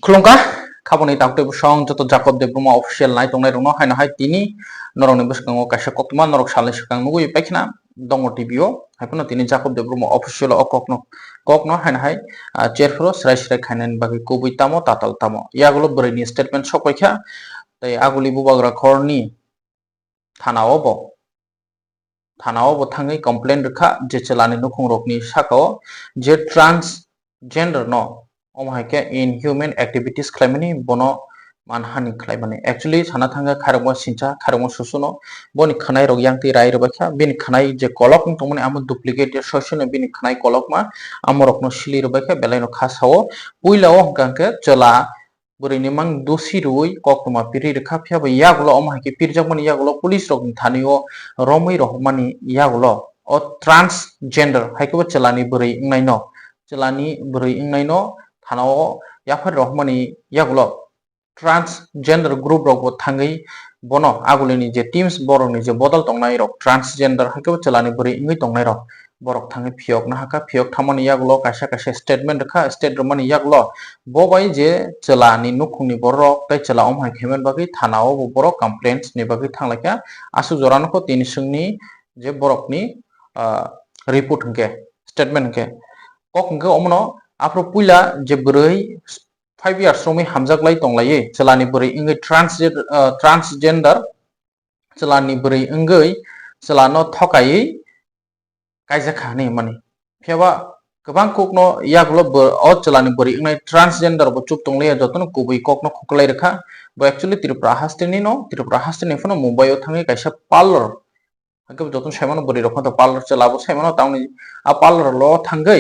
खुलुमगा खाबोनि ताकते बुसं जतो जाकब देब्रुमा ऑफिशियल नाइ तंनाय रंनो हायना हाय तिनि नरनि बसकांगो काशा कक्तमा नरक साले सकां नुगु इपाखना दंगो टीवीओ हायफोनो तिनि जाकब देब्रुमा ऑफिशियल ककनो हायना हाय चेयरफ्रो स्राय स्राय खायनानि बागै कुबुइ तामो ताताल तामो यागुलो बरैनि स्टेटमेंट सपायखा तै आगुलि बुबाग्रा खरनि थानाव थाङै कमप्लेन रखा जे चलानि नुखुं रकनि साकाव जे ट्रांसजेंडर न अमहायके इनह्यूमन एक्टिविटीज खालामनि बनो मानहानि खालामनि एक्चुअली साना थाङा खारमो सिंचा खारमो सुसुनो बनि खनाय रगयांति राय रबाखा बिनि खनाय जे कलक तमने आम डुप्लीकेट ससुनो बिनि खनाय कलक मा आमरकनो सिलि रबाखा बेलायनो खासाव पुइलाव हंकांके चला बुरैनि मां दोषी रुई ककमा पिरि रखा फियाबो यागुलो अमहायके पिरजाकमनि यागुलो पुलिस रकनि थानियो रमै रहमानि यागुलो ओ ट्रांसजेंडर हायको चलानि बुरै इंनायनो चलानि बुरै इंनायनो थानाव याफोर रहमानि यागुलो ट्रांसजेंडर ग्रुप रगो थांगै बनो आगुलिनि जे टीम्स बरनि जे बदल तंनाय रक ट्रांसजेंडर हायको चलानि बुरै इंगै तंनाय रक बरक थांगै फियक ना हाका फियक थामानि यागुलो काशा स्टेटमेंट रखा स्टेट रमानि यागुलो बोबाय जे चलानि नुखुंनि बरक तै चला अमहाय खेमेन बागै थानाव बरक कंप्लेंट्स नि बागै थांलायका आसु जरानको तिनि सुंनि जे बरकनि रिपोर्ट हंके स्टेटमेंट हंके कक हंके अमनो आफ्रो पुइला जे बुरै 5 years रोमै हामजागलाय तंलायै चलानि बुरै इंगै ट्रांसजेंडर चलानि बुरै इंगै चलानो थकायै कायजाखानि माने फियाबा गोबां कोकनो यागुलो ओ चलानि बुरै इंगै ट्रांसजेंडर बो चुप तंलाय जतन कुबै कोकनो खुकलाय रखा बो एक्चुअली त्रिपुरा हास्टेनि फनो मुंबईआव थाङै कायसा पार्लर हायको जतन सायमानो बुरै रखन पार्लर चलाबो सायमानो तावनि आ पार्लर लो थांगै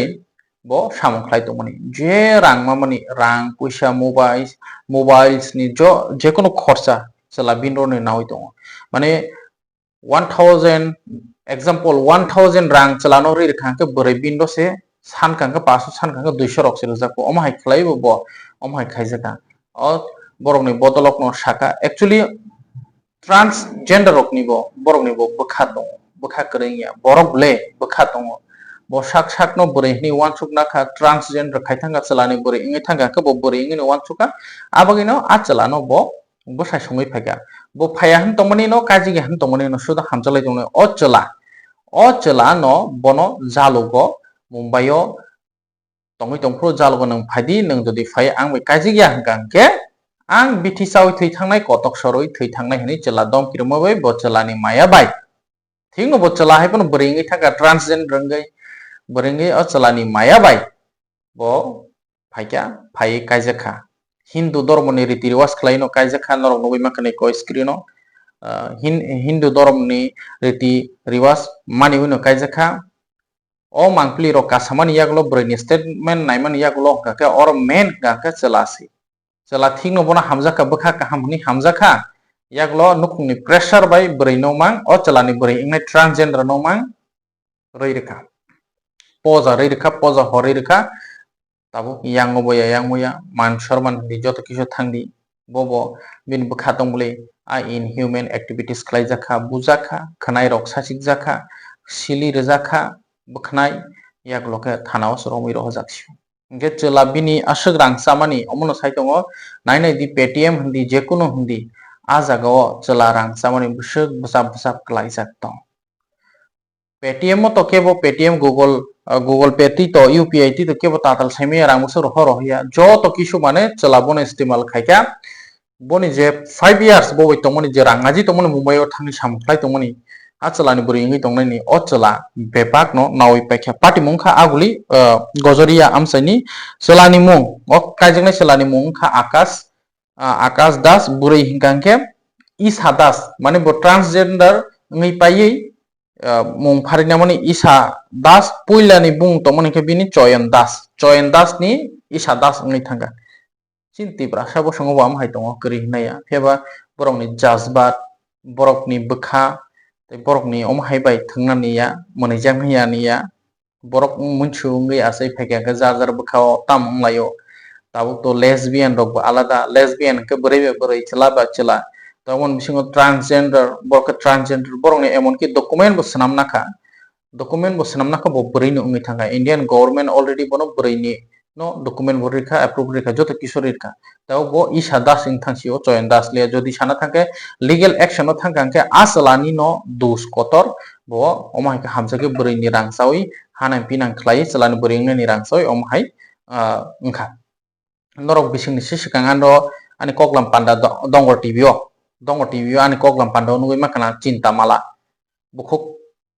बो सामख्लाय तमनि जे रां मामानि रां पैसा मोबाइल्स नि जो जेकोनो खर्चा चला बिनरनि नावै दङ माने 1000 एग्जांपल 1000 रां चलानो रि रखांके बुरै बिनदो से सानखांके 500 सानखांके 200 रक से रजाको अमहाय खलायबो बो अमहाय खायजाका ओ बरकनि बदलक न साका एक्चुअली ट्रांसजेंडर रकनिबो बरकनिबो बखा दङ बखा करैया बरकले बखा दङ बो साक साकनो बुरैनि वान सुकना खा ट्रांसजेंडर खायथांगा चलानि बुरै इंगै थांगा के बो बुरै इंगै वान सुका आबगिनो आ चलानो बो साय समै फायगा बो फाया हन तमनि न काजिगे हन तमनि न सुदा हामजलाय दङ ओ चला न बनो जालुगो मुंबईआव तंगै तंफ्रो जालुगो नों फायदि नों जदि फाय आं बे काजिगे हंकांके आं बिटिसाव थै थांनाय कटक सरoi थै थांनाय हनि चला दम किरमबै बो चलानि माया बाय थिंग बो चला हायपन बुरै इंगै थांगा ट्रांसजेंडर रंगै बुरैंगै ओ चलानि माया बाय बो फायका फाय कायजाखा हिंदू धर्मनि रीति रिवाज खलायनो कायजाखा नरक नबै माखने को स्क्रीनो हिंदू धर्मनि रीति रिवाज मानि उनो कायजाखा ओ मांगप्ली रो कासामानि यागलो बुरैनि स्टेटमेंट नायमानि यागलो काके और मेन काके चलासी चला थिंग न बना हामजाखा बखा काहामनि हामजाखा यागलो नुखुंनि प्रेशर बाय बुरै नोमां ओ चलानि बुरै इंगै ट्रांसजेंडर नोमां रैरखा पोजा हरै रखा ताबो यांगोया मान शर्मान दि जत किसु थांदी बोबो बिन बखा दंबले आ इनह्यूमन एक्टिविटीज खलायजाखा बुजाखा खनाय रक सासिक जाखा सिलि रजाखा बखनाय यागलोके थानाव सरमै रह जाखियो इंगे चला बिनि असग रांसामानि अमनो साइतंगो नायनाय दि पेटीएम हंदी जेकुनो हंदी आ जागाओ चला रांसामानि बुसक बसाब खलाय जाकतो पेटीएम तो केबो पेटीएम गूगल पे ती तो यूपीआई ती तो केबो तातल सेमे रांगसो रह रहिया जो तो किसु माने चला बने इस्तेमाल खायका बनि जे 5 years बोबै तमनि जे रांगाजी तमनि मुंबईआव थांनि सामख्लाय तमनि आ चलानि बुरै इंगै तंनायनि ओ चला बेपाक न नावै पाइखा पार्टी मुंखा आगुली गजरिया आमसाइनि चलानि मुं ओ कायजोंनाय चलानि मुं खा आकाश दास बुरै हिंकांके ईसा दास माने बो ट्रांसजेंडर इंगै पायै मुं फारिना माने ईसा दास पुइलानि बुं तमनि के बिनि चयन दास नि ईसा दास इंगै थांगा चिंति ब्रासा बसंगो वाम हाय दङ करि हिनाया फेबा बरकनि जजबात बरकनि बखा बरकनि अमहाय बाय थांनानिया मनैजां हियानिया बरक मुनसुंगै आसै फैगाखै जार बखाव तामलायो ताबो तो लेसबियन रक आलादा लेसबियन के बोरै चला बा चला तमन बिसिंग ट्रांसजेंडर बरकनि एमन कि डकुमेंट बो सनामनाखा बो बोरैनो उंगै थांगा इंडियन गवर्नमेंट अलरेडी बनो बोरैनि no document bo rikha approve rikha joto kisor rikha tao bo Isha Das ing thangsi o Choyan Das le jodi sana thangke legal action o thangkangke asalani no dos kotor bo omai ka hamjake buri ni rang sawi hanai pinang khlai chalani buri ni rang sawi omai ngkha norok bising ni sikangan ro ani koklam panda dongor tv o ani koklam panda nugui makana cinta mala bukhuk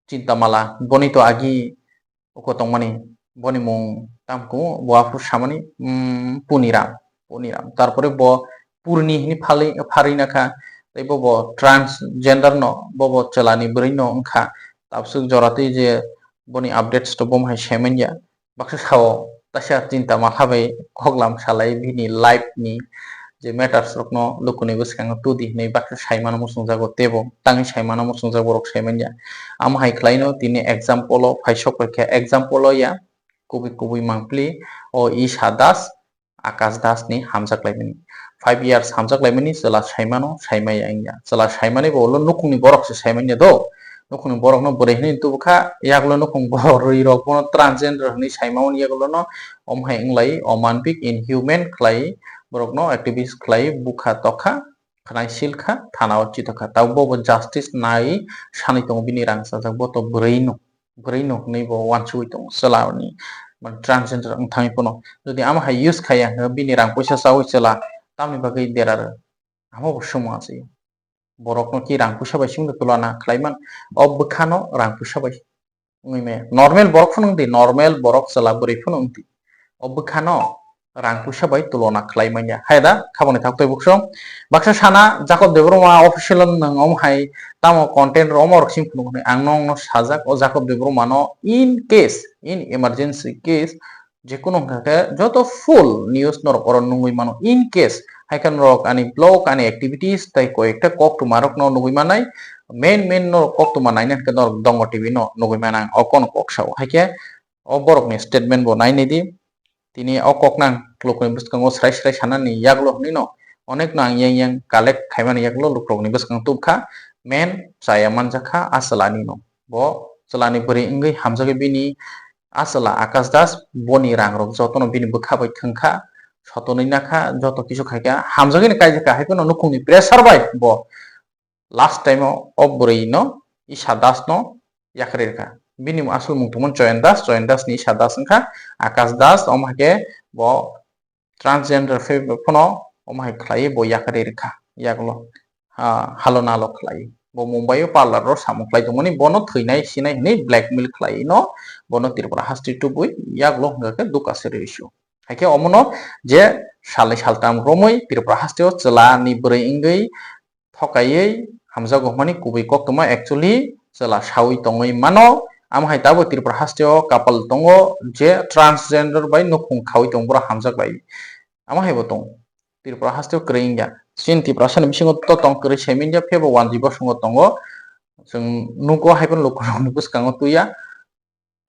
cinta mala boni to agi uko tongmani boni mung tamku bo apu samani puniram tarpore bo purni hini phari nakha tei bo transgender no bo chalani buri no ngkha tapsuk jorati je boni updates to bom hai semenya baksa sao tasya cinta mala bai koklam salai bini live ni je matters rokno lukuni bwskang tudi nei baksa saimano musungjago tebo tangi saimano musungjago borok semenya am hai klaino tini example o phaisok rekha example o ya kubui mangpli o Isha Das Akash Das ni hamjaklaimani 5 years hamjaklaimani chela saimano saimai angya chela saimani bo lo nukungni borok se saimanya do nukungni borok no bore hini tubukha yaklo nukung boroi rok bono transgender ni saimao yaklo no omhai inglai omanpik inhuman khlai borok no activist khlai bukha tokha khanai silkha thana o chitokha tau bo justice nai sani tong bini rang sajak bo to brai no nei bo wansui tong selani transgender thangni pono jodi ama hai use khaya bini rang poisa sawi chela tamni bagai derar amo boshoma ase borok no ki rang poisa bai singdo tulana khlaiman ob bkhano rang poisa bai ngime normal borok phunung di normal borok chela buri phunung di ob bkhano rang poisa bai tulona khlaimanya haida khaboni thak toi buksong baksa sana Jacob Debroma official nang om hai tamo content ro omor sing phunung ang nong no sajak o Jacob Debroma no in emergency case যে কোনো ঘাকে যত full news নর করন নুই মানো in case হাইকান rock আনি blog আনি activities তাই কয়েকটা কক টুমারক ন নুই মানাই মেন ন কক টুমা নাইনা কে নর দঙ্গ টিভি ন নুই মানাং অকন কক সাও হাইকে অ বরক নি স্টেটমেন্ট বো নাইনি দি তিনি অ কক নাং লোকনি বুসকাং ও স্রাই সানানি ইয়াগলো হনি ন অনেক নাং yang কালেক্ট খাইমানি ইয়াগলো লোকনি বুসকাং তুবখা মেন চায়া মানজাখা আসলানি ন bo চলানি বরি ইংগৈ হামজাগে বিনি asala Akash Das boni rang rok jotono bini bukha bai thangkha sotoni nakha joto kisu khaika hamjagini kaijaka haikono nukungni pressure bai bo last time o burui no Isha Das no yakhrerkha bini asul mungtumon Choyan Das ni Isha Das ngkha Akash Das omhake bo transgender phono omhai khlai bo yakhrerkha yaklo halona lo khlai bo Mumbai parlor ro samuklai tongmani bono theinai sinai ni blackmail khlai no bono Tripura hasti tubui yaklo ngake dukasir issue haike omono je salai saltam romoi Tripura hasti o chela ni brai ingei thokaiei hamjago mani kubui koktoma actually chela sawi tongoi mano amhai tabo Tripura hasti o couple tongo je transgender bai nukung khawi tongbora hamjaklai amhai bo tong Tripura hasti o kreingya sin Tripura san bisingo to tong kre seminja phebo 1 jibo songo tongo जों nuko haipon lokon buskango tuya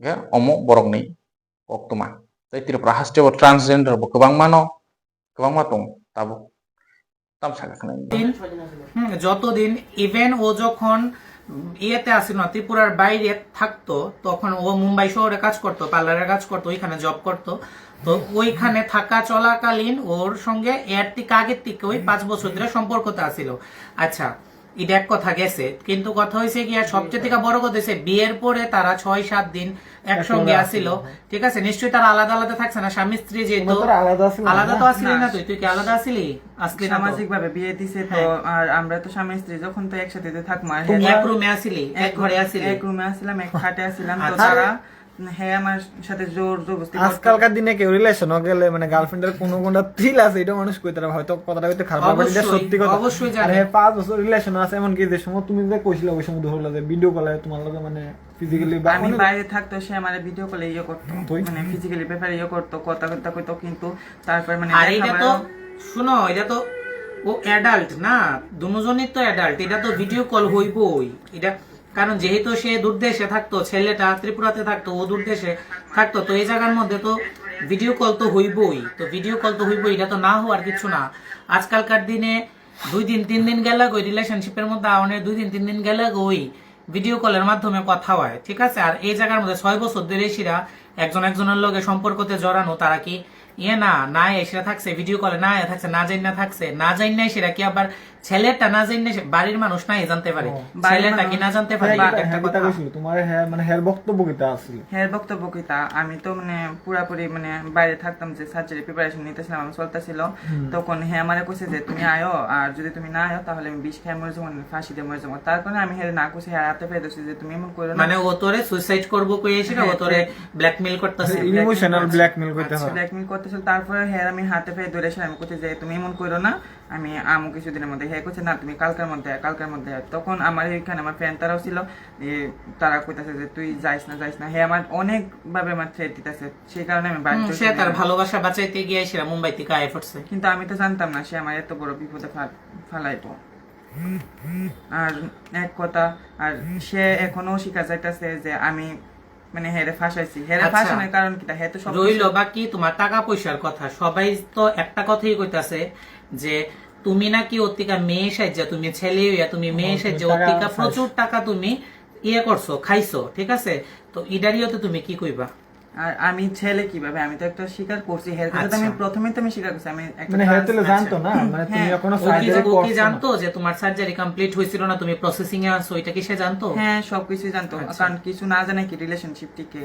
ge omo borok ni koktoma tai Tripura hasti o transgender bo kwbang ma tong tabo tam saka khana যতদিন even ও যখন ইয়েতে আসিল না ত্রিপুরার বাইরে থাকতো তখন ও মুম্বাই শহরে কাজ করতো পার্লারে কাজ করতো ওইখানে জব করতো তো ওইখানে থাকা চলাকালীন ওর সঙ্গে এর থেকে আগের থেকে ওই 5 বছর ধরে সম্পর্কতে আসিল আচ্ছা এটা এক কথা গেছে কিন্তু কথা হয়েছে কি আর সবচেয়ে থেকে বড় কথা হয়েছে বিয়ের পরে তারা 6-7 দিন একসঙ্গে আসিল ঠিক আছে নিশ্চয়ই তারা আলাদা আলাদা থাকছে না স্বামী স্ত্রী যেহেতু আলাদা তো আসিলি না তুই কি আলাদা আসিলি আসলি সামাজিক ভাবে বিয়ে দিছে তো আর আমরা তো স্বামী স্ত্রী যখন তো একসাথে থাকবো এক রুমে আসিলি এক ঘরে আসিলি এক রুমে আসছিলাম এক খাটে আসছিলাম তো তারা হ্যাঁ আমার সাথে জোর জবরদস্তি আজকালকার দিনে কেউ রিলেশন গেলে মানে গার্লফ্রেন্ডের কোনো কোনটা থ্রিল আছে এটা মানুষ কইতে পারে হয়তো কথাটা কইতে খারাপ বাট এটা সত্যি কথা অবশ্যই জানি আরে 5 বছর রিলেশন আছে এমন কি যে সময় তুমি যে কইছিলা ওই সময় ধরলা যে ভিডিও কলে তোমার লগে মানে ফিজিক্যালি আমি বাইরে থাকতো সে আমার ভিডিও কলে ইয়ে করতো মানে ফিজিক্যালি ব্যাপারে ইয়ে করতো কথা কইতো কিন্তু তারপর মানে আর এটা তো শুনো এটা তো ও অ্যাডাল্ট না দুজনই তো অ্যাডাল্ট এটা তো ভিডিও কল হইবই এটা কারণ যেহেতু সে দূরদেশে থাকতো ছেলেটা ত্রিপুরাতে থাকতো ও দূরদেশে থাকতো তো এই জায়গার মধ্যে তো ভিডিও কল তো হইবই এটা তো না হওয়ার কিছু না আজকালকার দিনে 2 দিন 3 দিন গেলে ওই রিলেশনশিপের মধ্যে অনেক 2 দিন 3 দিন গেলে ওই ভিডিও কলের মাধ্যমে কথা হয় ঠিক আছে আর এই জায়গার মধ্যে 6 বছর ধরে এসিরা একজনের লগে সম্পর্কতে জড়ানো তারা কি ইয়ে না সেটা থাকছে ভিডিও কলে না থাকছে না জানি না থাকছে না জানি না সেটা কি আবার ছেলেটা না জানি না বাড়ির মানুষ নাই জানতে পারে ছেলেটা কি না জানতে পারে একটা কথা তোমার হ্যাঁ মানে হের বক্তব্য কিটা আছিল হ্যাঁ বক্তব্য কি তা আমি তো মানে পুরাপুরি মানে বাইরে থাকতাম যে সার্জারি প্রিপারেশন নিতেছিলাম আমার চলতেছিল তখন হ্যাঁ আমারে কইছে যে তুমি আয়ো আর যদি তুমি না আয়ো তাহলে আমি বিষ খেয়ে মরে যাবো ফাঁসি দিয়ে মরে যাবো তার কারণে আমি হ্যাঁ না কইছি হ্যাঁ হাতে পেয়ে দিচ্ছি যে তুমি এমন করো না মানে ও তোরে সুইসাইড করবো কইছিল ও তোরে ব্ল্যাকমেল করতেছে ইমোশনাল ব্ল্যাকমেল করতে হয় ব্ল্যাকমেল করতেছিল তারপরে হ্যাঁ আমি হাতে পেয়ে ধরে আমি কইছি যে তুমি এমন করো না আমি আমু কিছুদিনের মধ্যে হ্যাঁ কইছে না তুমি কালকের মধ্যে তখন আমার এখানে আমার ফ্রেন্ড তারাও ছিল তারা কইতাছে যে তুই যাইস না হ্যাঁ আমার অনেক ভাবে আমার থ্রেট দিতেছে সেই কারণে আমি বাধ্য সে তার ভালোবাসা বাঁচাইতে গিয়ে সেরা মুম্বাই থেকে আয় পড়ছে কিন্তু আমি তো জানতাম না সে আমার এত বড় বিপদে ফালাইতো আর এক কথা আর সে এখনো শিখা যাইতেছে যে আমি মানে হেরে ফাঁসাইছি হেরে আচ্ছা। ফাঁসানোর কারণ কিটা হে তো সব রইল বাকি তোমার টাকা পয়সার কথা সবাই তো একটা কথাই কইতাছে যে তুমি নাকি অতিকা মেয়ে সাজ্জা তুমি ছেলে হইয়া তুমি মেয়ে সাজ্জা অতিকা প্রচুর টাকা তুমি ইয়ে করছো খাইছো ঠিক আছে তো ইডারিও তো তুমি কি কইবা আর আমি ছেলে কিভাবে আমি তো একটা স্বীকার করছি হের কথা তো আমি প্রথমেই তো আমি স্বীকার করছি আমি একটা মানে হের তো জানতো না মানে তুমি এখনো সার্জারি ও কি করছো জানতো যে তোমার সার্জারি কমপ্লিট হইছিল না তুমি প্রসেসিং এ আছো এটা কি সে জানতো হ্যাঁ সবকিছু জানতো কারণ কিছু না জানে কি রিলেশনশিপ টিকে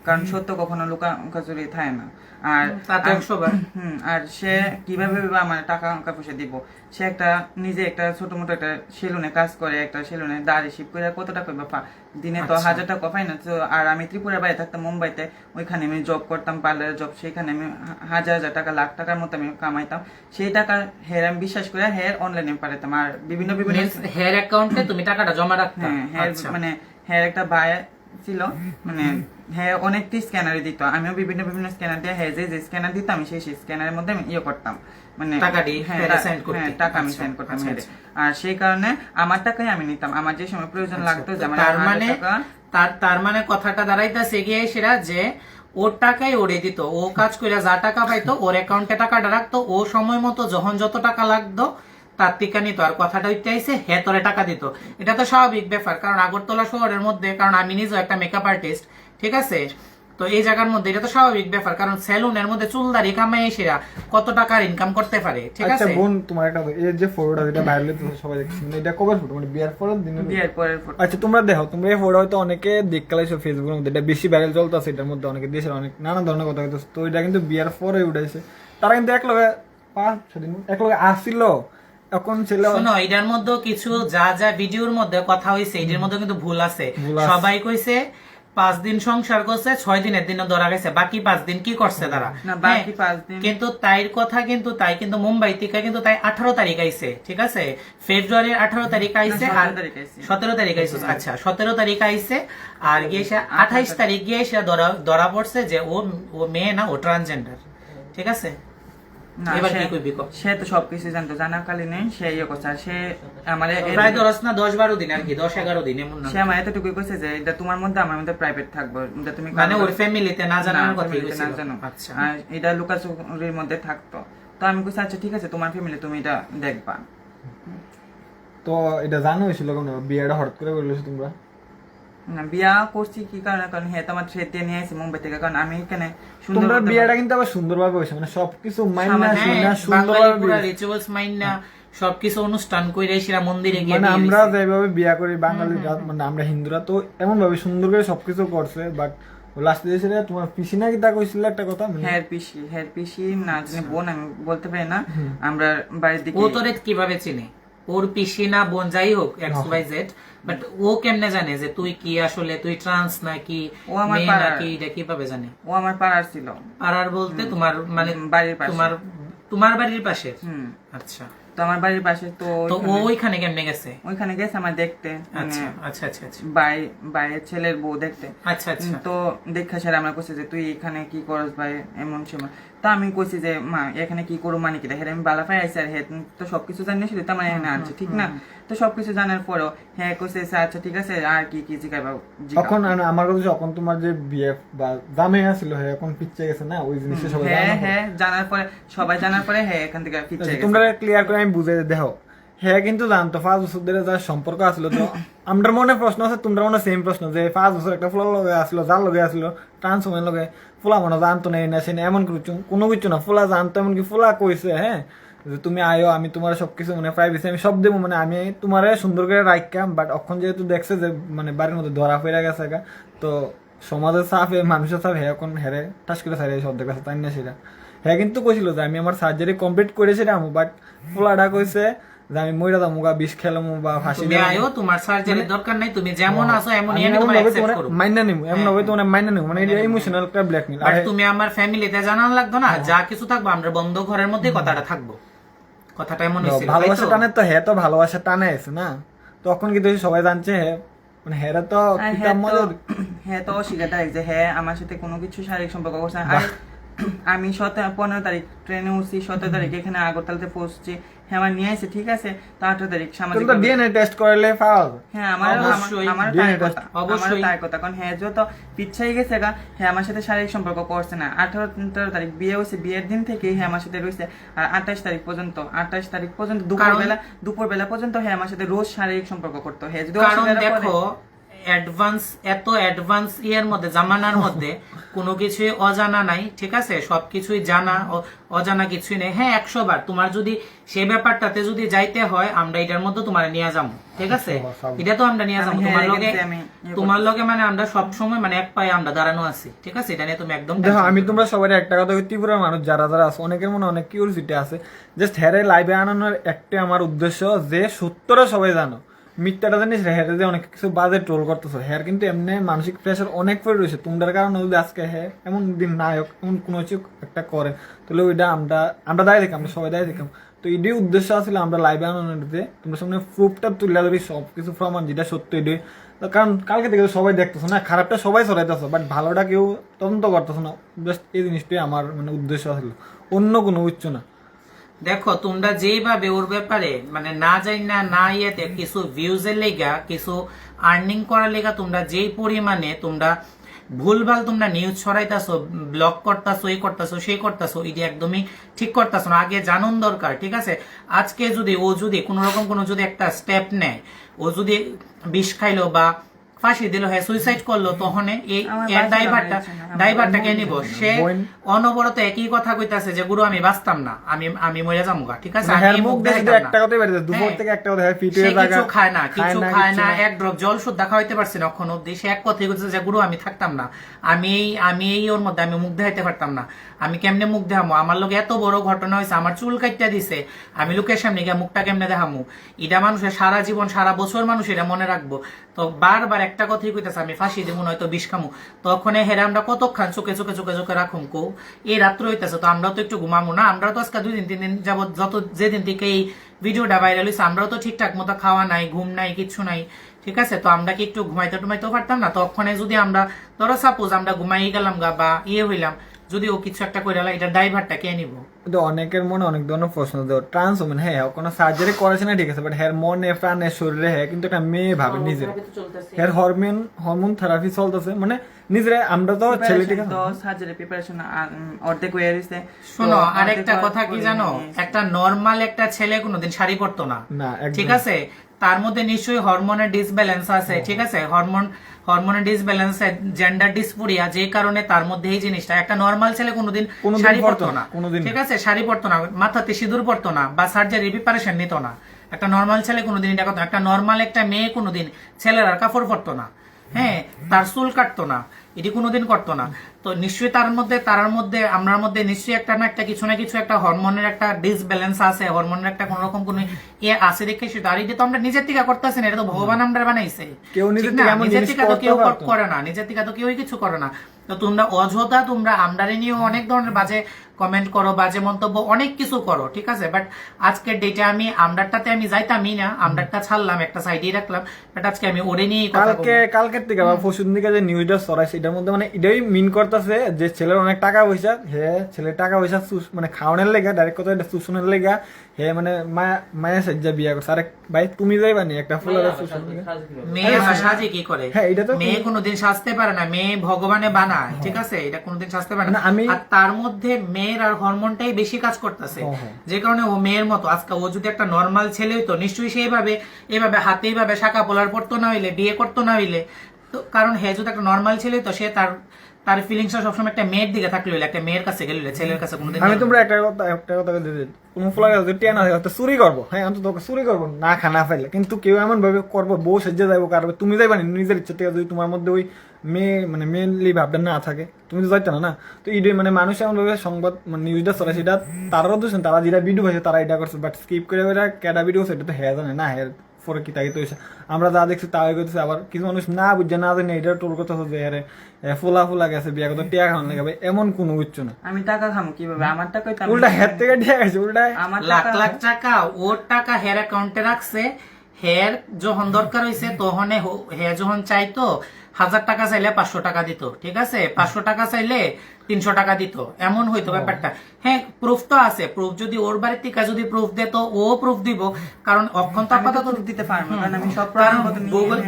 কারণ সত্য কখনো লুকাচুরি থাকে না আর তা তো 100 বার আর সে কিভাবে আমার টাকা পয়সা দিব সে একটা নিজে একটা ছোট মোটো একটা সেলুনে কাজ করে একটা সেলুনে দাঁড়ি শিপ করে কত টাকা বাপা দিনে তো 1000 টাকা পাই না তো আর আমি ত্রিপুরা বাইরে থাকতাম মুম্বাইতে ওইখানে আমি জব করতাম পার্লারের জব সেখানে আমি হাজার টাকা লাখ টাকার মতো আমি কামাইতাম সেই টাকা হেয়ার আমি বিশ্বাস করে হেয়ার অনলাইনে পাঠাতাম আর বিভিন্ন হেয়ার অ্যাকাউন্টে তুমি টাকাটা জমা রাখতা হ্যাঁ মানে হেয়ার একটা বায়ার ছিল মানে হ্যাঁ অনেকটি স্ক্যানারে দিত আমিও বিভিন্ন স্ক্যানার দিয়ে হ্যাঁ যে স্ক্যানার দিত আমি সেই স্ক্যানারের মধ্যে আমি ইয়ে করতাম মানে টাকা দিয়ে টাকা আমি সেন্ড করতাম আর সেই কারণে আমার টাকাই আমি নিতাম আমার যে সময় প্রয়োজন লাগতো যে আমার তার মানে কথাটা দাঁড়াইতেছে গিয়ে সেটা যে ওর টাকাই ওরে দিত ও কাজ করে যা টাকা পাইতো ওর অ্যাকাউন্টে টাকাটা রাখতো ও সময় মতো যখন যত টাকা লাগতো তার টিকা নিত আর কথাটা উঠতে হে তোরে টাকা দিত এটা তো স্বাভাবিক ব্যাপার কারণ আগরতলা শহরের মধ্যে কারণ আমি নিজেও একটা মেকআপ আর্টিস্ট ঠিক আছে তো এই জায়গার মধ্যে এটা তো স্বাভাবিক ব্যাপার কারণ সেলুনের মধ্যে চুলদারি কামাই সেরা কত টাকার ইনকাম করতে পারে ঠিক আছে আচ্ছা বোন তোমার একটা এই যে ফটোটা যেটা ভাইরাল হচ্ছে সবাই দেখছে মানে এটা কবে ফটো মানে বিয়ার পরের দিন বিয়ের পরের ফটো আচ্ছা তোমরা দেখো তোমরা এই ফটো হয়তো অনেকে দেখলাইছো ফেসবুকের মধ্যে এটা বেশি ভাইরাল চলতেছে এটার মধ্যে অনেকে দেশের অনেক নানা ধরনের কথা হইতেছে তো এটা কিন্তু বিয়ার পরে উঠাইছে তারা কিন্তু একলগে আসছিল এখন ছেলে শোনো এটার মধ্যে কিছু যা ভিডিওর মধ্যে কথা হইছে এটার মধ্যে কিন্তু ভুল আছে সবাই কইছে 5 দিন সংসার করছে 6 দিনের দিনে ধরা গেছে বাকি 5 দিন কি করছে তারা বাকি 5 দিন কিন্তু তাইর কথা কিন্তু তাই কিন্তু মুম্বাই থেকে কিন্তু তাই 18 তারিখ আইছে ঠিক আছে ফেব্রুয়ারির 18 তারিখ আইছে আর 17 তারিখ আইছে আচ্ছা 17 তারিখ আইছে আর গিয়ে 28 তারিখ গিয়ে ধরা পড়ছে যে ও মেয়ে না ও ট্রান্সজেন্ডার ঠিক আছে এবার কি কইবি সে তো সবকিছু জানতো জানাকালীন সে ইয়ে করছে আর সে আমার প্রায় 10-12 দিন আর কি 10-11 দিন এমন না সে আমার এতটুকুই কইছে যে এটা তোমার মধ্যে আমার মধ্যে প্রাইভেট থাকবো এটা তুমি মানে ওর ফ্যামিলিতে না জানার কথা না জানো আচ্ছা আর এটা লুকাচুরির মধ্যে থাকতো তো আমি কইছি আচ্ছা ঠিক আছে তোমার ফ্যামিলি তুমি এটা দেখবা তো এটা জানো হয়েছিল কোন বিয়েটা হঠাৎ করে বললো তোমরা না বিয়া করছি কি কারণে কারণ হ্যাঁ তোমার ট্রেতে নিয়ে আসি মুম্বাই থেকে কারণ আমি এখানে তোমরা বিয়েটা কিন্তু আবার সুন্দরভাবে হয়েছে মানে সবকিছু মাইনা সুন্দরভাবে পুরো রিচুয়ালস মাইনা সবকিছু অনুষ্ঠান কইরা সেরা মন্দিরে গিয়ে মানে আমরা যেভাবে বিয়া করি বাঙালি মানে আমরা হিন্দুরা তো এমন ভাবে সুন্দর করে সবকিছু করছে বাট লাস্টে এসে তোমার পিসি নাকি তা কইছিল একটা কথা হেয়ার পিসি না জানি বোন আমি বলতে পারি না আমরা বাড়ির দিকে ও তোরে কিভাবে চিনে ওর পিসি না বোন যাই হোক XYZ বাট ও কেমনে জানে যে তুই কি আসলে তুই ট্রান্স নাকি মেয়ে নাকি এটা কিভাবে জানে ও আমার পাড়ার ছিল পাড়ার বলতে তোমার মানে বাড়ির পাশে তোমার বাড়ির পাশে আচ্ছা তো আমার বাড়ির পাশে তো ও ওইখানে কেমনে গেছে ওইখানে গেছে আমার দেখতে আচ্ছা আচ্ছা আচ্ছা বাইরের ছেলের বউ দেখতে আচ্ছা আচ্ছা তো দেখা সেরা আমরা কইছে যে তুই এখানে কি করস ভাই এমন সময় তো আমি কইছি যে মা এখানে কি করব মানে কি দেখে আমি বালাফাই আইছি আর হ্যাঁ তো সবকিছু জানিস তো আমার এখানে আনছে ঠিক না তো সবকিছু জানার পরও হ্যাঁ কইছে আচ্ছা ঠিক আছে আর কি কি জিগাইবা এখন আমার কথা যখন তোমার যে বিয়ে বা জামাই ছিল হ্যাঁ এখন পিচ্ছে গেছে না ওই জিনিসটা সবাই হ্যাঁ জানার পরে সবাই জানার পরে হ্যাঁ এখান থেকে পিচ্ছে গেছে তোমরা ক্লিয়ার করে আমি বুঝাই দেখো হ্যাঁ কিন্তু জানতো 5 বছর ধরে যার সম্পর্ক আসলো, তো আমার মনে প্রশ্ন আছে, তোমরা মনে সেম প্রশ্ন যে 5 বছর একটা ফুলার লগে আসলো, যার লগে আসলো ট্রান্স ওমেন লগে, ফুলা মনে জানতো না, না সে এমন কোনো কিছু না, ফুলা জানতো, এমনকি ফুলা কইছে হ্যাঁ যে তুমি আয়ো, আমি তোমার সবকিছু মানে প্রাইভেসি আমি সব দেবো, মানে আমি তোমারে সুন্দর করে রাখতাম, বাট অখন যেহেতু দেখছে যে মানে বাড়ির মধ্যে ধরা ফেরা গেছে গা, তো সমাজের চাপে মানুষের চাপ হ্যাঁ এখন হ্যাঁ টাস করে সারিয়ে সব দেখে তাই না সেটা হ্যাঁ কিন্তু কইছিল যে আমি আমার সার্জারি কমপ্লিট করেছিলাম, বাট ফুলাটা কইছে যে আমি মইরা দামু গা, বিষ খেলাম বা ফাঁসি তুমি আয়ো, তোমার সার্জারির দরকার নাই, তুমি যেমন আছো এমনই আমি তোমায় অ্যাকসেপ্ট করব, মাইনা নিমু, এমন হবে তো মাইনা নিমু, মানে এটা ইমোশনাল একটা ব্ল্যাকমেল। আর তুমি আমার ফ্যামিলিতে জানান লাগতো না, যা কিছু থাকবো আমরা বন্ধ ঘরের মধ্যে কথাটা থাকবো, কথাটা এমন ছিল। ভালোবাসা টানে তো হ্যাঁ, তো ভালোবাসা টানে আছে না, তখন কিন্তু সবাই জানছে হ্যাঁ মানে হ্যাঁ তো হ্যাঁ তো অস্বীকার যে হ্যাঁ আমার সাথে কোনো কিছু শারীরিক সম্পর্ক করছে না। আর আমি 15 তারিখ ট্রেনে উঠছি, 17 তারিখ এখানে আগরতলাতে পৌঁছছি, হ্যাঁ আমার নিয়ে আসে ঠিক আছে, তো 18 তারিখ সামাজিক ডিএনএ টেস্ট করলে পাওয়া যাবে। হ্যাঁ আমার তাই কথা, কারণ হ্যাঁ যত পিছাই গেছে গা, হ্যাঁ আমার সাথে শারীরিক সম্পর্ক করছে না। 18 তারিখ বিয়ে হয়েছে, বিয়ের দিন থেকে হ্যাঁ আমার সাথে রয়েছে, আর 28 তারিখ পর্যন্ত দুপুরবেলা পর্যন্ত হ্যাঁ আমার সাথে রোজ শারীরিক সম্পর্ক করতো। হ্যাঁ যদি দেখো এত অ্যাডভান্স ইয়ের মধ্যে, জামানার মধ্যে কোনো কিছুই অজানা নাই, ঠিক আছে, সবকিছুই জানা, অজানা কিছুই নেই। হ্যাঁ 100 বার তোমার যদি সেই ব্যাপারটাতে যদি যাইতে হয়, আমরা এটার মধ্যে তোমার নিয়ে যাবো, ঠিক আছে, এটা তো আমরা নিয়ে যাবো তোমার লগে মানে আমরা সব সময় মানে এক পায়ে আমরা দাঁড়ানো আছি, ঠিক আছে, এটা নিয়ে তুমি একদম দেখো। আমি তোমরা সবাই একটা কথা, ত্রিপুরার মানুষ যারা যারা আছে অনেকের মনে অনেক কিউরিওসিটি আছে, জাস্ট হেরে লাইভে আনানোর একটা আমার উদ্দেশ্য যে সত্যটা সবাই জানো, মিথ্যাটা জানিস হেরে যে অনেক কিছু বাজে ট্রোল করতেছো, হ্যার কিন্তু এমনি মানসিক প্রেশার অনেক পড়ে রয়েছে তোমরার কারণে, যদি আজকে হ্যাঁ এমন দিন নায়ক এমন কোনো কিছু একটা করে, তাহলে ওইটা আমরা দায় দেখি, আমরা সবাই দায় দেখলাম। তো এটাই উদ্দেশ্য আসলে আমরা লাইভে আনানোতে তোমরা সামনে প্রুফটা তুলে ধরি, সবকিছু প্রমাণ যেটা সত্য এটাই, কারণ কালকে থেকে সবাই দেখতেছো না, খারাপটা সবাই চলাইতেছো, বাট ভালোটা কেউ তদন্ত করতেছো না, জাস্ট এই জিনিসটাই আমার মানে উদ্দেশ্য আসলে, অন্য কোনো উচ্চ না। দেখো তোমরা যেইভাবে ওর ব্যাপারে মানে না যাই না ইয়েতে কিছু ভিউজের লেগা, কিছু আর্নিং করার লেগা তোমরা যেই পরিমাণে তোমরা ভুলভাল তোমরা নিউজ ছড়াইতাছো, ব্লক করতাছো, এই করতাছো, সেই করতাছো, এটা একদমই ঠিক করতাছো না। আগে জানুন দরকার, ঠিক আছে। আজকে যদি ও যদি কোন রকম কোনো যদি একটা স্টেপ নেয়, ও যদি বিষ খাইলো বা ফাঁসি দিল, হ্যাঁ সুইসাইড করলো, তখন এই ড্রাইভারটা কে নিব? সে অনবরত একই কথা কইতাছে যে গুরু আমি বাঁচতাম না, আমি মরে যাবো গা, ঠিক আছে, কিছু খায় না, এক ড্রপ জল শুদ্ধা খাওয়াইতে পারছি না এখন অব্দি, সে এক কথাই কইতেছে যে গুরু আমি থাকতাম না, আমি এই ওর মধ্যে আমি মুখ দেখাইতে পারতাম না, আমি কেমনে মুখ দেখামো, আমার লোক এত বড় ঘটনা হয়েছে, আমার চুল কাটতে দিছে, আমি লোকের সামনে গিয়ে মুখটা কেমনে দেখামু, এটা মানুষের সারা জীবন সারা বছর মানুষ এটা মনে রাখবো। তো বারবার একটা কথাই কইতেছে আমি ফাঁসি দেবো নয়তো বিষ খামু, তখন হেরে আমরা কতক্ষণ চোখে রাখুম কো, এই রাত্র হইতেছে, তো আমরাও তো একটু ঘুমামো না, আমরা তো আজকে 2 দিন 3 দিন যাবত যেদিন থেকে এই ভিডিওটা ভাইরাল হয়েছে আমরাও তো ঠিকঠাক মতো খাওয়া নাই, ঘুম নাই, কিছু নাই, ঠিক আছে, তো আমরা কি একটু ঘুমাইতেও পারতাম না? তখন যদি আমরা ধরো সাপোজ আমরা ঘুমাই গেলাম গা বা হইলাম, যদি ও কিছু একটা করে এটা ড্রাইভারটা কে নিব? কিন্তু অনেকের মনে অনেক ধরনের প্রশ্ন, ট্রান্স ওমেন হ্যাঁ কোনো সার্জারি করেছে না ঠিক আছে, বাট হ্যার মনে প্রাণে শরীরে হ্যাঁ কিন্তু একটা মেয়ে ভাবে নিজে, হ্যার হরমোন থেরাপি চলতেছে, মানে নিজের আমরা তো ছেলে ঠিক আছে সার্জারি প্রিপারেশন অর্ধেক হয়ে গেছে। শোনো আরেকটা কথা কি জানো, একটা নরমাল একটা ছেলে কোনোদিন শাড়ি পরতো না, ঠিক আছে, তার মধ্যে নিশ্চয়ই হরমোনের ডিসব্যালেন্স আছে, ঠিক আছে, হরমোনের ডিসব্যালেন্স, জেন্ডার ডিসফোরিয়া, যে কারণে তার মধ্যে এই জিনিসটা, একটা নরমাল ছেলে কোনোদিন শাড়ি পরতো না, ঠিক আছে, শাড়ি পরতো না, মাথাতে সিঁদুর পরতো না বা সার্জারি প্রিপারেশন নিত না, একটা নরমাল ছেলে কোনোদিন এটা করতো না, একটা নরমাল একটা মেয়ে কোনোদিন ছেলের আর কাপড় পরতো না, হ্যাঁ তার চুল কাটতো না, এটি কোনোদিন করতো না। তো নিশ্চয়ই তার মধ্যে আমার মধ্যে নিশ্চয়ই একটা না একটা কিছু না কিছু একটা হরমোনের একটা ডিসব্যালেন্স আছে, হরমোনের একটা কোন রকম কোন আছে দেখে সেটা, আর এটা তো আমরা নিজের থেকে করতেছি না, এটা তো ভগবান আমরা বানাইছে, নিজের থেকে তো কেউ করে না, নিজের থেকে তো কেউই কিছু করে না। তো তোমরা অযথা তোমরা আমরারে নিয়েও অনেক ধরনের বাজে কমেন্ট করো, বাজে মন্তব্য অনেক কিছু করো, ঠিক আছে, বাট আজকের ডেটে আমি আমরারটাতে আমি যাইতামই না, আমরারটা ছাড়লাম, একটা সাইডে রাখলাম, বাট আজকে আমি ওরে নিয়েই কথা বলবো। কালকের থেকে বা পরশুর দিকে যে নিউজটা ছড়াইছে এটার মধ্যে মানে এটাই মিন করতেছে যে ছেলের অনেক টাকা পয়সা, হ্যাঁ ছেলের টাকা পয়সা মানে খাওয়ানোর লেগা, ডাইরেক্ট কথা এটা চুষণের লেগা, হ্যাঁ মানে মায়া সাজ্জা বিয়া করছে। আরে ভাই তুমি যাইবা নি একটা ফুলের মেয়ে সাজে কি করে? মেয়ে কোনোদিন সাজতে পারে না, মেয়ে ভগবানে বানায়, না, ঠিক আছে, এটা কোনোদিন শাস্তি পাবে না, না। আর তার মধ্যে মেয়ের আর হরমোনটাই বেশি কাজ করতেছে, যে কারণে ও মেয়ের মতো আজকে ও যদি একটা নর্মাল ছেলে হইতো নিশ্চয়ই সেইভাবে এইভাবে হাতে এইভাবে শাখা পোলার পড়তো না হইলে, বিয়ে করতো না হইলে। তো কারণ হে যদি একটা নর্মাল ছেলে হইতো, সে তার ফিলিংসটা সবসময় একটা মেয়ের দিকে থাকলে হইলে, একটা মেয়ের কাছে গেলে, ছেলের কাছে কোনোদিন। আমি তোমরা একটা কথা দিতে, কোনো ফুলা গাছ টিয়া না থাকে চুরি করবো, হ্যাঁ অন্তত চুরি করবো না, খানা ফাইলে, কিন্তু কেউ এমন ভাবে করবো বউ সেজে যাবো কারবে, তুমি যাইবা না নিজের ইচ্ছা থেকে, যদি তোমার মধ্যে ওই মেয়ে মানে মেনলি ভাবটা না থাকে, তুমি তো যাইতে না। তো এই মানে মানুষ এমন ভাবে সংবাদ মানে নিউজটা চলে, সেটা তারাও দোষ, তারা যেটা ভিডিও হয়েছে তারা এটা করছে, বাট স্কিপ করে ওরা কেডা ভিডিও সেটা তো হ্যাঁ জানে না, হ্যাঁ পরে কি তাই তো আমরা যা দেখছি তাই করতেছে। আবার কিছু মানুষ না বুঝছে না জানে এটা টোল কথা হচ্ছে, আরে ফুলা গেছে বিয়া করতে টিয়া খাওয়ান লাগাবে, এমন কোনো উচ্চ না। আমি টাকা খামো কিভাবে? আমার টাকা উল্টা হের থেকে টিয়া গেছে, উল্টা আমার লাখ লাখ টাকা ওর টাকা হের অ্যাকাউন্টে রাখছে। হের যখন দরকার হয়েছে তখন হে যখন চাইতো 1000 টাকা চাইলে 500 টাকা দিত, ঠিক আছে, 500 টাকা চাইলে 300 টাকা দিত, এমন হইতো ব্যাপারটা। হ্যাঁ, প্রুফ তো আছে, প্রুফ যদি ওর বাড়ির থেকে যদি প্রুফ দে তো ও প্রুফ দিব, কারণ অক্ষণ তো আপাতত দিতে পারবো, কারণ আমি সব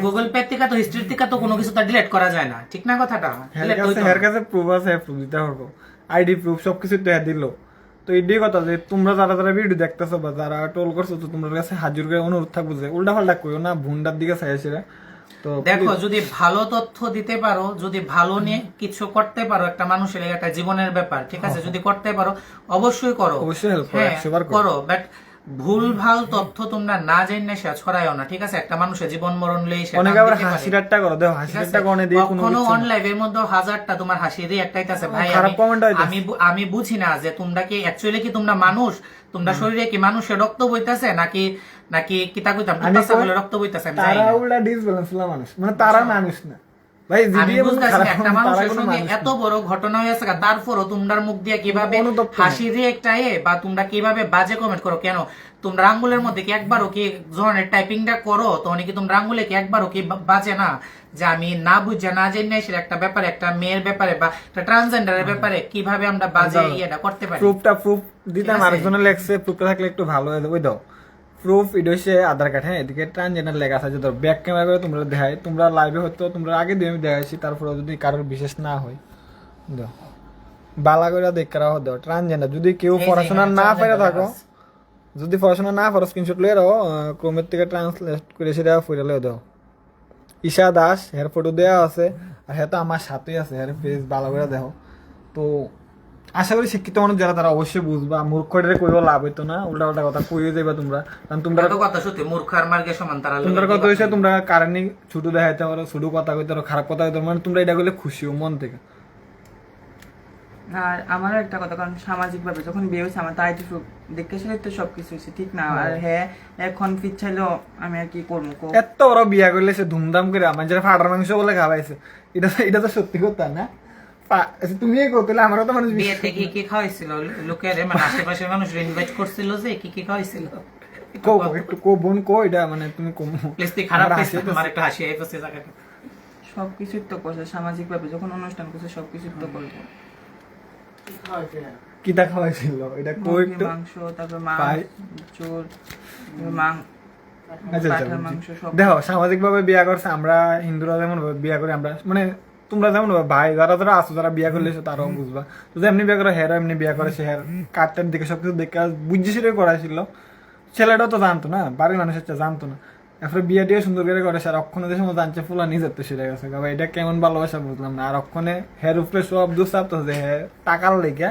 গুগল পে থেকে তো হিস্ট্রি থেকে তো কোনো কিছু তো ডিলিট করা যায় না, ঠিক না কথাটা? হের কাছে প্রুফ আছে, প্রুফ দিতে পারবো, আইডি প্রুফ সবকিছু তো দিল। তো এটাই কথা যে তোমরা যারা যারা ভিডিও দেখতেছো বা যারা টোল করছো, তো তোমার কাছে হাজির করে অনুরোধ থাকবো যে উল্টা পাল্টা কইও না, ভুন্ডার দিকে চাইছে। তো দেখো, যদি ভালো তথ্য দিতে পারো, যদি ভালো নিয়ে কিছু করতে পারো, একটা মানুষের একটা জীবনের ব্যাপার, ঠিক আছে, যদি করতে পারো অবশ্যই করো, অবশ্যই হেল্প করো, 100 বার করো, বাট ভুল ভাল তথ্য তোমরা না জেনে সে ছড়াইও না, ঠিক আছে? একটা মানুষের জীবন মরণ লই সে অনেকে আবার হাসি ঠাট্টা করো, দেখো হাসি ঠাট্টা কোনে দিয়ে কোনো অনলাইনের মধ্যে 1000টা তোমার হাসিরই একটাই কাছে, ভাই খারাপ কমেন্ট হইতাছে। আমি বুঝি না যে তোমরা কি অ্যাকচুয়ালি কি তোমরা মানুষ, তোমরা শরীরে কি মানুষের রক্ত বইতাছে নাকি কিতা কইতাম বলে রক্ত বইতাছে, আমি জানি তারা না। উল্টা ডিসব্যালেন্স মানুষ, মানে তারা মানুষ না ভাই, আমি বুঝতেছি একটা মানুষের সঙ্গে এত বড় ঘটনা হয়েছে, তারপরও তোমরার মুখ দিয়ে কিভাবে হাসি রিয়েক্ট আয়ে বা তোমরা কিভাবে বাজে কমেন্ট করো, কেন তোমরা আঙ্গুলের মধ্যে কি একবারও কি যখন টাইপিংটা করো তখন কি তোমরা আঙ্গুলে কি একবারও কি বাজে না যে আমি না বুঝে না জেনে সেটা একটা ব্যাপারে, একটা মেয়ের ব্যাপারে বা একটা ট্রান্সজেন্ডারের ব্যাপারে কিভাবে আমরা বাজে ইয়েটা করতে পারি? প্রুফ দিতাম, আরেকজনের লেখছে প্রুফটা থাকলে একটু ভালো হয়ে যাবে, দাও প্রুফ। এটা হচ্ছে আধার কার্ড, হ্যাঁ, এদিকে ট্রান্সজেন্ডার লেখা আছে, ধর ব্যাক ক্যামেরা করে তোমরা দেখাই, তোমরা লাইভে হয়তো তোমরা আগে দিয়ে আমি দেখাইছি, তারপরে যদি কারোর বিশেষ না হয় দাও বালা করে দেখ করা দাও ট্রান্সজেন্ডার। যদি কেউ পড়াশোনা না পেরে থাকো, যদি পড়াশোনা না পারো স্ক্রিনশট লয়ে রাখো, ক্রোমের থেকে ট্রান্সলেট করে সেটা ফুরালেও দাও। ঈশা দাস হের ফটো দেওয়া আছে, আর হ্যাঁ তো আমার সাথেই আছে, হের ফেস ভালো করে দেখো। তো আশা করি শিক্ষিত মানুষ যারা তারা অবশ্যই বুঝবা, মূর্খদের কইও লাভ হইতো না, উল্টা কথা কইও যাইবা তোমরা, কারণ তোমরা তো কথা সত্যি, মূর্খ আর মার্গে সমান, তারা তোমরা কথা হইছে তোমরা কারণে ছোট দেখাইতে পারো, ছোট কথা কইতে পারো, খারাপ কথা কইতে পারো, মানে তোমরা এটা করলে খুশিও মন থেকে। আর আমারও একটা কথা, কারণ সামাজিক ভাবে যখন বিয়ে হয়েছে আমার তাই তো দেখতে শুনে তো সবকিছু হয়েছে ঠিক না, আর হ্যাঁ এখন ফিট চাইলেও আমি আর কি করবো। এত বড় বিয়া করলে সে ধুমধাম করে আমার যারা ফাটার মাংস বলে খাওয়াইছে, এটা তো সত্যি কথা না? তুমি করতে আমারও তো মানুষ বিয়ে থেকে কি খাওয়াইছিল লোকের, মানে আশেপাশের মানুষ ইনভাইট করছিল যে কি খাওয়াইছিল? একটু কো বোন কো, এটা মানে তুমি কম প্লিজ তুই খারাপ পাইছিস, আমার একটা হাসি আইছে জায়গাটা। সবকিছুই তো করছে সামাজিক ভাবে, যখন অনুষ্ঠান করছে সবকিছু তো করবো। কিটা খাওয়াইছিল এটা কো একটু মাংস, তারপর মাছ, চোর, মাংস, আচ্ছা পাঠার মাংস সব। দেখো সামাজিক ভাবে বিয়া করছে, আমরা হিন্দুরা যেমন বিয়া করি, আমরা মানে তোমরা যেমন ভাই যারা যারা আসো যারা বিয়া করলে তারাও বুঝবা, তো এমনি বিয়া করে হেরো এমনি বিয়া করে, সে হের কাটটার দিকে সবকিছু দেখে বুঝছি সেটাই করাইছিল। ছেলেটাও তো জানতো না, বাড়ির মানুষের জানতো না, এরপরে বিয়ে দিয়ে সুন্দর করে করে, আর অক্ষণে যে সময় জানছে ফুলা নিজের তো সেটা গেছে, এটা কেমন ভালোবাসা বুঝলাম না। আর অক্ষণে হের উপরে সব দোষ চাপতো যে হ্যাঁ টাকার লেগে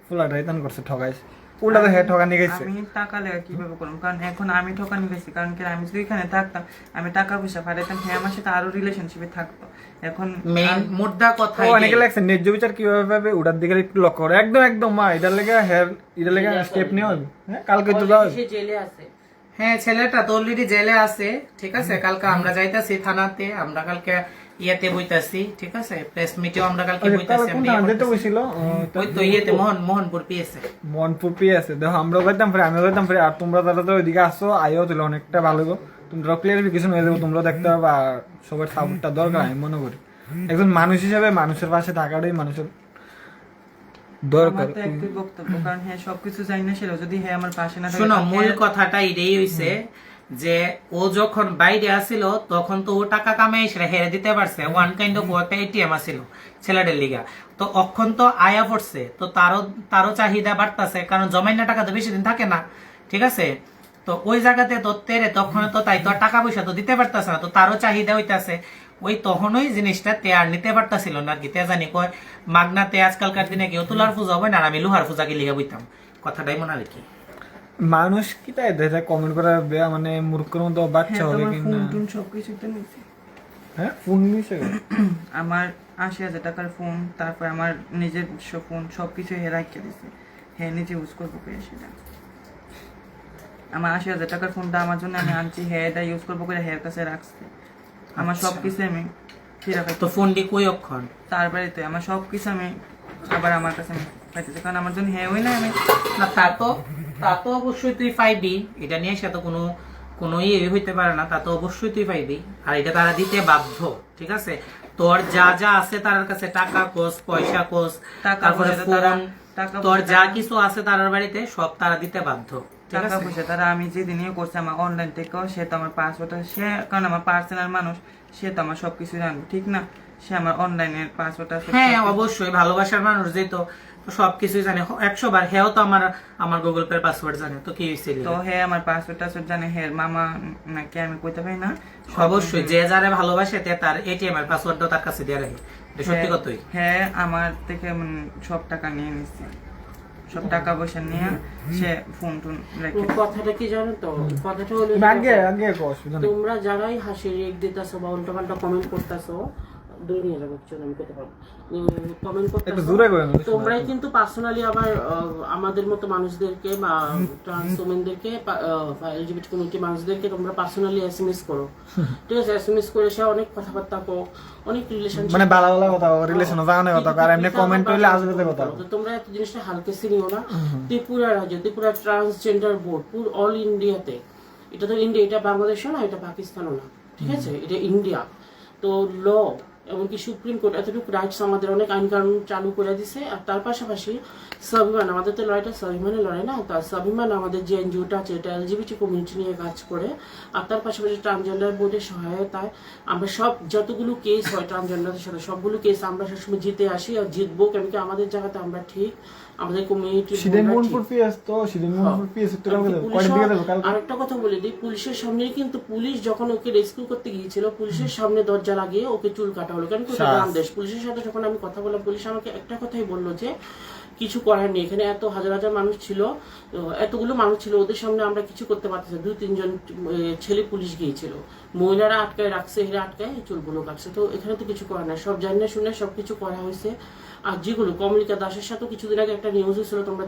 ফুলাটা রিটার্ন করছে, ঠকাইছে, উল্টা তো হ্যাঁ ঠকানি গেছে। আমি টাকা লেগে কিভাবে করবো, কারণ এখন আমি ঠকানি গেছি, কারণ কি আমি যদি এখানে থাকতাম আমি টাকা পয়সা পাঠাইতাম, হ্যাঁ আমার সাথে আরো রিলেশনশিপে থাকতো। এখন মেইন মুদ্রা কথা অনেকে লাগছে ন্যায্য বিচার কিভাবে পাবে ওটার দিকে একটু লক্ষ্য করো, একদম মা এটার লেগে হেয়ার এটার লেগে স্টেপ নেওয়া হবে। হ্যাঁ কালকে তো যাও, হ্যাঁ ছেলেটা তো অলরেডি জেলে আছে, ঠিক আছে, কালকে আমরা যাইতাছি থানাতে, আমরা কালকে ইয়েতে বইতাছি, ঠিক আছে, প্রেস মিটেও আমরা কালকে বইতাছি। যেতে বসছিল ওই তো ইয়েতে মোহনপুর পিএসএ, মনপুর আছে, দেখো আমরাও যাইতাম ফিরে, আমিও যাইতাম ফিরে, আর তোমরা যারা তো ওইদিকে আসো আইও তাহলে অনেকটা ভালো গো, তোমরা ক্লিয়ারিফিকেশন হয়ে যাবো, তোমরা দেখতে পারবা, আর সবার সাপোর্টটা দরকার আমি মনে করি। একজন মানুষ হিসেবে মানুষের পাশে থাকাটাই মানুষের দরকার। আমার তো একটাই বক্তব্য, কারণ হ্যাঁ সবকিছু জানি না, সেটা যদি হ্যাঁ আমার পাশে না থাকে, শোনো মূল কথাটা এটাই হইছে যে ও যখন বাইরে আসিল তখন তো ও টাকা কামাই সেটা হেরে দিতে পারছে, ওয়ান কাইন্ড অফ একটা এটিএম আসিল ছেলেদের লিগা। তো অক্ষণ তো আয়া পড়ছে, তো তারও চাহিদা বাড়তাছে, কারণ জমাইনা টাকা তো বেশি দিন থাকে না, ঠিক আছে। তো ওই জায়গাতে তো তেরে তখন তো তাই তো আর টাকা পয়সা তো দিতে পারতাছে না, তো তারও চাহিদা হইতাছে। ওই তখনই জিনিসটা তে আর নিতে পারতাছিল না আর কি। তে জানি কয় মাগনাতে আজকালকার দিনে কেউ তুলার পূজা হবে না, আর আমি লোহার পূজা গিয়ে লিগা বইতাম, কথাটাই মনে আর কি। মানুষ কি তাই দেখে কমেন্ট করে মানে মূর্খের মতো বাচ্চা হবে কি না। ফোন সবকিছু তো নিয়েছে, হ্যাঁ ফোন নিছে আমার 80,000 টাকার ফোন, তারপর আমার নিজের ফোন সবকিছু হে রাখিয়ে দিছে, হ্যাঁ নিজে ইউজ করবো করে সেটা। আমার 80,000 টাকার ফোনটা আমার জন্য আমি আনছি, হ্যাঁ এটা ইউজ করবো করে হের কাছে রাখছে। আমার সবকিছু আমি ফিরে পাই, তো ফোনটি কই অক্ষণ? তার বাড়িতে আমার সবকিছু আমি আবার আমার কাছে আমি পাইতেছি, কারণ আমার জন্য হ্যাঁ ওই না আমি না তা তো অবশ্যই তুই পাইবি, এটা নিয়ে সে তো কোনো ইয়ে হইতে পারে না, তা তো অবশ্যই তুই পাইবি। আর এটা তারা দিতে বাধ্য, ঠিক আছে। তোর যা যা আছে তার কাছে, টাকা কোস, পয়সা কোস, তারপরে ফোন, তোর যা কিছু আছে তার বাড়িতে সব তারা দিতে বাধ্য, ঠিক টাকা আছে। পয়সা তারা আমি যেদিন ইয়ে করছি আমার অনলাইন থেকেও, সে তো আমার পাসওয়ার্ড, সে কারণ আমার পার্সোনাল মানুষ, সে তো আমার সবকিছু জানবে, ঠিক না। সে আমার অনলাইনের পাসওয়ার্ড আছে, হ্যাঁ অবশ্যই, ভালোবাসার মানুষ যেহেতু সবকিছু জানে 100 বার। হেও তো আমার গুগল পে পাসওয়ার্ড জানে, তো কি হয়েছে? তো হে আমার পাসওয়ার্ড টাসওয়ার্ড জানে, হের মামা নাকি আমি কইতে পারি না। অবশ্যই যে যারে ভালোবাসে তে তার এটিএম এর পাসওয়ার্ডটা তার কাছে দিয়ে রাখে, এটা সত্যি কথাই। হ্যাঁ আমার থেকে সব টাকা নিয়ে নিচ্ছে, সব টাকা পয়সা নিয়ে সে ফোন টোন রেখে। কথাটা কি জানো তো, কথাটা হলো আগে আগে অসুবিধা নেই। তোমরা যারাই হাসি রেক দিতেছো বা উল্টো পাল্টা কমেন্ট করতেছো, দূরে নিয়ে যাবো একটু, আমি করতে পারবো কমেন্ট একটু করতেছো, দূরে করেন তোমরাই কিন্তু পার্সোনালি আবার আমাদের মতো মানুষদেরকে বা ট্রান্স ওমেনদেরকে, এলজিবিটি কমিউনিটি মানুষদেরকে তোমরা পার্সোনালি এসএমএস করো, ঠিক আছে। এসএমএস করে সে অনেক কথাবার্তা কো, অনেক রিলেশন, মানে ভালো ভালো কথা রিলেশন জানে কথা, আর এমনি কমেন্ট হইলে আজবে কথা। তো তোমরা এত জিনিসটা হালকা নিও না। ত্রিপুরা রাজ্য, ত্রিপুরা ট্রান্সজেন্ডার বোর্ড পুরো অল ইন্ডিয়াতে, এটা তো ইন্ডিয়া, এটা বাংলাদেশও না, এটা পাকিস্তানও না, ঠিক আছে, এটা ইন্ডিয়া। তো ল এমনকি সুপ্রিম কোর্ট এতটুকু রাইটস আমাদের অনেক আইন কানুন চালু করে দিছে। আর তার পাশাপাশি স্বাভিমান, আমাদের তো লড়াইটা স্বাভিমানের লড়াই না, তার স্বাভিমান আমাদের যে এনজিওটা আছে এটা এলজিবিটি কমিউনিটি নিয়ে কাজ করে। আর তার পাশাপাশি ট্রান্সজেন্ডার বোর্ডের সহায়তায় আমরা সব যতগুলো কেস হয় ট্রান্সজেন্ডারদের সাথে সবগুলো কেস আমরা সবসময় জিতে আসি আর জিতবো, কেন কি আমাদের জায়গাতে আমরা ঠিক, আমাদের কমিউনিটি। আরেকটা কথা বলে দিই, পুলিশের সামনে কিন্তু পুলিশ যখন ওকে রেস্কিউ করতে গিয়েছিল, পুলিশের সামনে দরজা লাগিয়ে ওকে চুল কাটা হলো, কেন কি গ্রাম দেশ। পুলিশের সাথে যখন আমি কথা বললাম, পুলিশ আমাকে একটা কথাই বললো যে কিছু করার নেই, এখানে এত হাজার হাজার মানুষ ছিল, এতগুলো মানুষ ছিল, ওদের সামনে আমরা কিছু করতে পারতেছি। 2-3 জন ছেলে পুলিশ গিয়েছিল, মহিলারা আটকায় রাখছে, এরা আটকায় চুলগুলো কাটছে। তো এখানে তো কিছু করার নাই, সব জানিয়ে শুনে সবকিছু করা হয়েছে। আর যেগুলো কমলিকা দাসের সাথে কিছুদিন আগে একটা নিউজ হয়েছিল, তোমরা